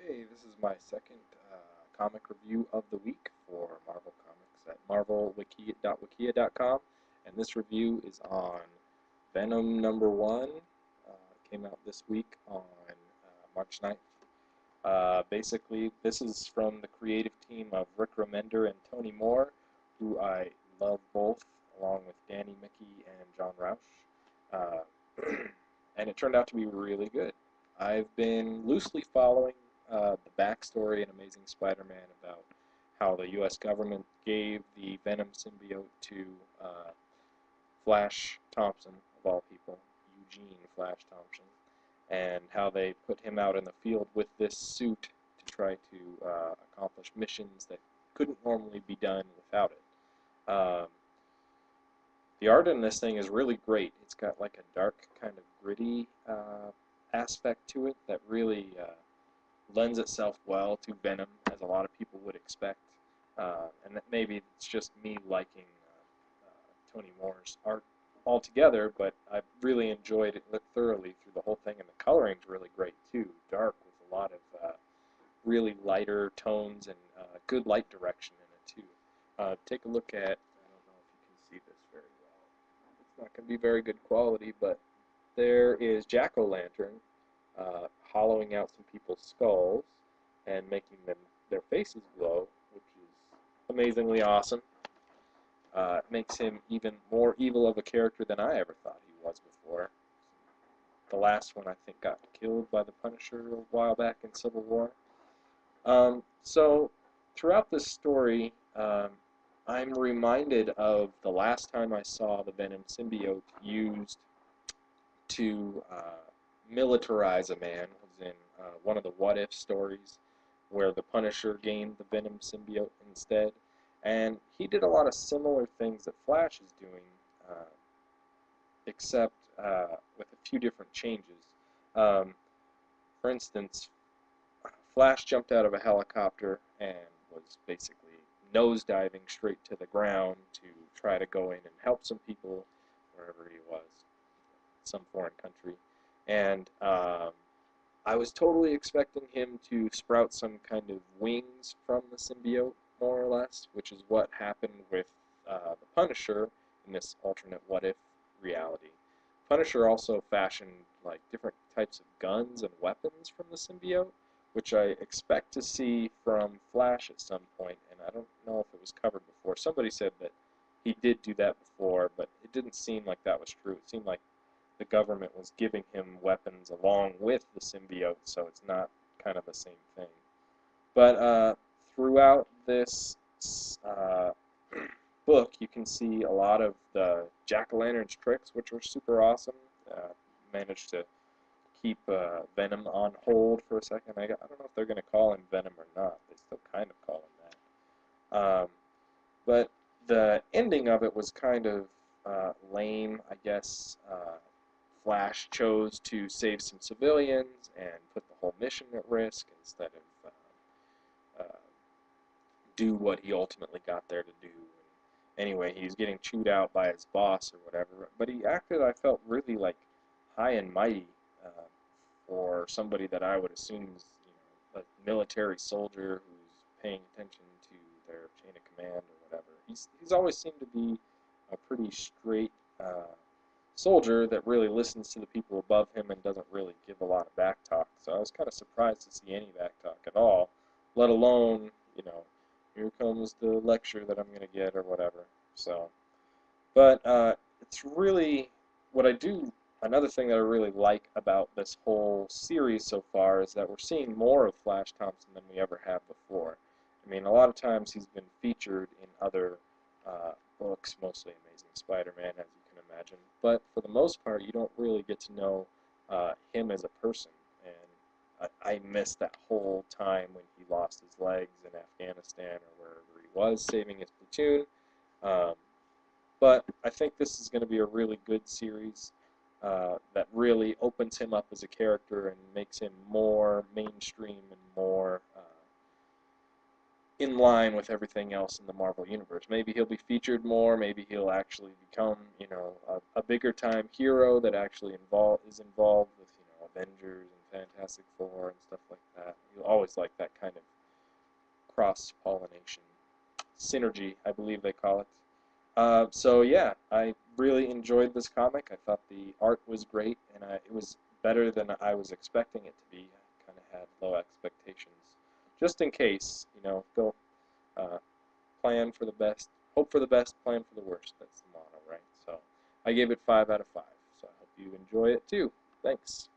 Okay, this is my second comic review of the week for Marvel Comics at marvelwikia.wikia.com, and this review is on Venom #1. Came out this week on March 9th. Basically, this is from the creative team of Rick Remender and Tony Moore, who I love both, along with Danny Mickey and John Roush. Uh, and it turned out to be really good. I've been loosely following the backstory in Amazing Spider-Man about how the U.S. government gave the Venom symbiote to Flash Thompson, of all people, Eugene Flash Thompson, and how they put him out in the field with this suit to try to accomplish missions that couldn't normally be done without it. The art in this thing is really great. It's got like a dark, kind of gritty aspect to it that really lends itself well to Venom, as a lot of people would expect. And that maybe it's just me liking Tony Moore's art altogether, but I've really enjoyed it thoroughly through the whole thing, and the coloring's really great too. Dark with a lot of really lighter tones and good light direction in it too. Take a look at, I don't know if you can see this very well. It's not going to be very good quality, but there is Jack-o'-lantern hollowing out some people's skulls and making their faces glow, which is amazingly awesome. It makes him even more evil of a character than I ever thought he was before. The last one, I think, got killed by the Punisher a while back in Civil War. So throughout this story, I'm reminded of the last time I saw the Venom symbiote used to militarize a man. Was in one of the What If stories where the Punisher gained the Venom symbiote instead. And he did a lot of similar things that Flash is doing, except with a few different changes. Um, for instance, Flash jumped out of a helicopter and was basically nosediving straight to the ground to try to go in and help some people wherever he was, some foreign country. And I was totally expecting him to sprout some kind of wings from the symbiote, more or less, which is what happened with the Punisher in this alternate what-if reality. Punisher also fashioned like different types of guns and weapons from the symbiote, which I expect to see from Flash at some point, and I don't know if it was covered before. Somebody said that he did do that before, but it didn't seem like that was true. It seemed like the government was giving him weapons along with the symbiote, so it's not kind of the same thing. But throughout this uh, book, you can see a lot of the Jack-o'-lantern's tricks, which were super awesome. Managed to keep Venom on hold for a second. I don't know if they're going to call him Venom or not. They still kind of call him that. But the ending of it was kind of lame, I guess. Flash chose to save some civilians and put the whole mission at risk instead of do what he ultimately got there to do. Anyway, he's getting chewed out by his boss or whatever. But he acted, I felt, really like high and mighty for somebody that I would assume is, a military soldier who's paying attention to their chain of command or whatever. He's always seemed to be a pretty straight soldier that really listens to the people above him and doesn't really give a lot of back talk. So I was kind of surprised to see any back talk at all, let alone, here comes the lecture that I'm going to get or whatever. So, but it's really what I do. Another thing that I really like about this whole series so far is that we're seeing more of Flash Thompson than we ever have before. I mean, a lot of times he's been featured in other books, mostly Amazing Spider-Man, as you can imagine. But for the most part, you don't really get to know him as a person. And I missed that whole time when he lost his legs in Afghanistan or wherever he was, saving his platoon. But I think this is going to be a really good series that really opens him up as a character and makes him more mainstream and more in line with everything else in the Marvel Universe. Maybe he'll be featured more, maybe he'll actually become, a bigger time hero that actually is involved with, Avengers and Fantastic Four and stuff like that. You always like that kind of cross-pollination. Synergy, I believe they call it. So yeah, I really enjoyed this comic. I thought the art was great, and it was better than I was expecting it to be. I kind of had low expectations. Just in case, go uh, plan for the best, hope for the best, plan for the worst. That's the motto, right? So I gave it 5 out of 5. So I hope you enjoy it too. Thanks.